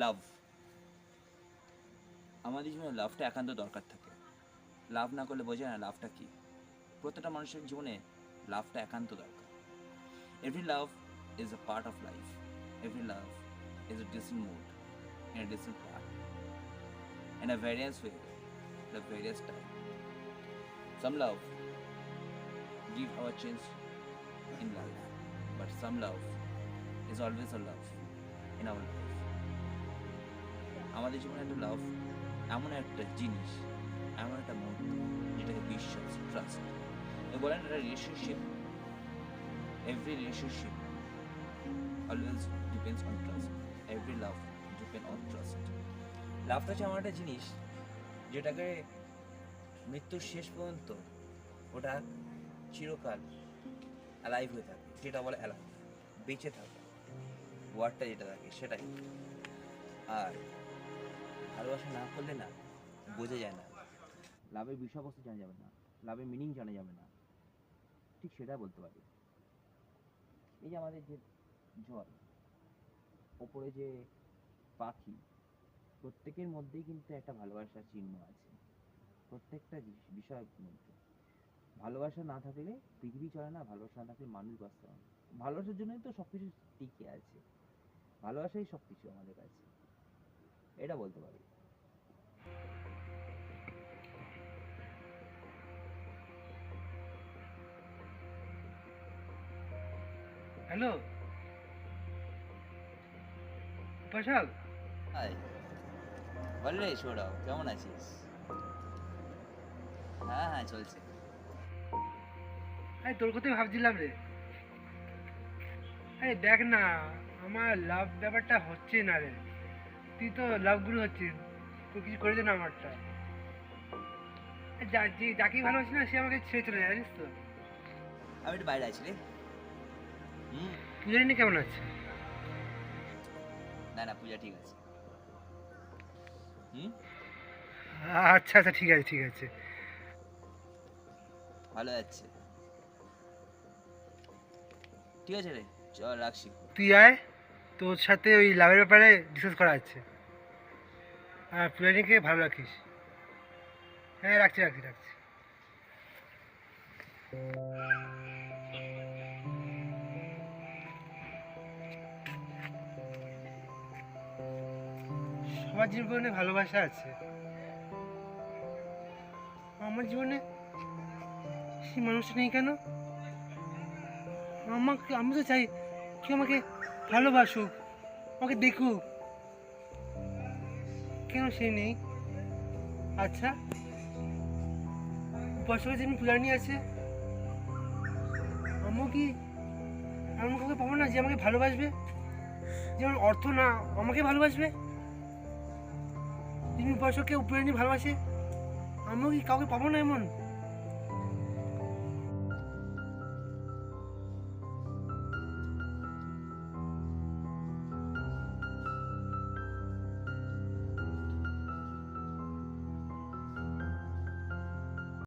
লাভ, আমাদের জীবনে লাভটা একান্ত দরকার থাকে। লাভ না করলে বোঝে না লাভটা কী। প্রত্যেকটা মানুষের জীবনে লাভটা একান্ত দরকার। Every love is a part of life, every love is a decent mood in a distant part, in a various way, the various time. Some love give our change in life, but some love is always a love in our life. আমাদের জীবনে একটা লাভ এমন একটা জিনিস, এমন একটা মুহূর্ত যেটাকে বিশ্বাস, ট্রাস্ট বলেন। একটা relationship, every relationship always depends on trust, every love depend on trust. লাভটা হচ্ছে এমন একটা জিনিস যেটাকে মৃত্যুর শেষ পর্যন্ত ওটা চিরকাল অ্যালাইভ হয়ে থাকে, যেটা বলে অ্যালাইভ, বেঁচে থাকে, ওয়ার্ডটা যেটা থাকে সেটাই। আর ভালোবাসা না করলে না বোঝা যায় না, লাভের বিষয়বস্তু জানা যাবে না, লাভের মিনিং জানা যাবে না, ঠিক সেটা বলতে পারি। এই যে আমাদের যে জল, ওপরে যে পাখি, প্রত্যেকের মধ্যেই কিন্তু একটা ভালোবাসার চিহ্ন আছে, প্রত্যেকটা বিষয়ের মধ্যে। ভালোবাসা না থাকলে পৃথিবী চলে না, ভালোবাসা না থাকলে মানুষ বাঁচতে পারে না। ভালোবাসার জন্যই তো সবকিছু টিকে আছে, ভালোবাসাই সবকিছু আমাদের কাছে, এটা বলতে পারি। হ্যালো উপাসক, হাই, বল রে সৌরভ, কেমন আছিস? হ্যাঁ হ্যাঁ, চলছে। আরে তোর কথাই ভাবছিলাম রে। আরে দেখ না, আমার লাভ ব্যাপারটা হচ্ছে না রে। তুই তো লাভ গুরু হচ্ছিস, তুই কিছু করে দে না আমারটা। যাকেই ভালোবাসি না সে আমাকে ছেড়ে চলে যায়, জানিস তো। আমি একটু বাইরে আছি রে। পূজারিনী কেমন আছে? না না, পূজা ঠিক আছে। আচ্ছা আচ্ছা, ঠিক আছে ঠিক আছে। ভালো যাচ্ছে, ঠিক আছে রে, চল রাখছি। তুই আয়, তোর সাথে ওই লাভের ব্যাপারে ডিসকাস করা আছে। আর পূজারিনীকে ভালো রাখিস। হ্যাঁ, রাখছি রাখছি রাখছি। সবার জীবনে ভালোবাসা আছে, আমার জীবনে সেই মানুষটা নেই কেন? আমি তো চাই কেউ আমাকে ভালোবাসুক, আমাকে দেখুক, কেন সে নেই? আচ্ছা, উপাসকের যেমন পূজারিনী আছে, আমিও কি এমন কাউকে পাবো না যে আমাকে ভালোবাসবে? যেমন অর্থ না আমাকে ভালোবাসবে, যিনি উপাসককে পূজারিনী ভালোবাসে, আমিও কি কাউকে পাবো না এমন?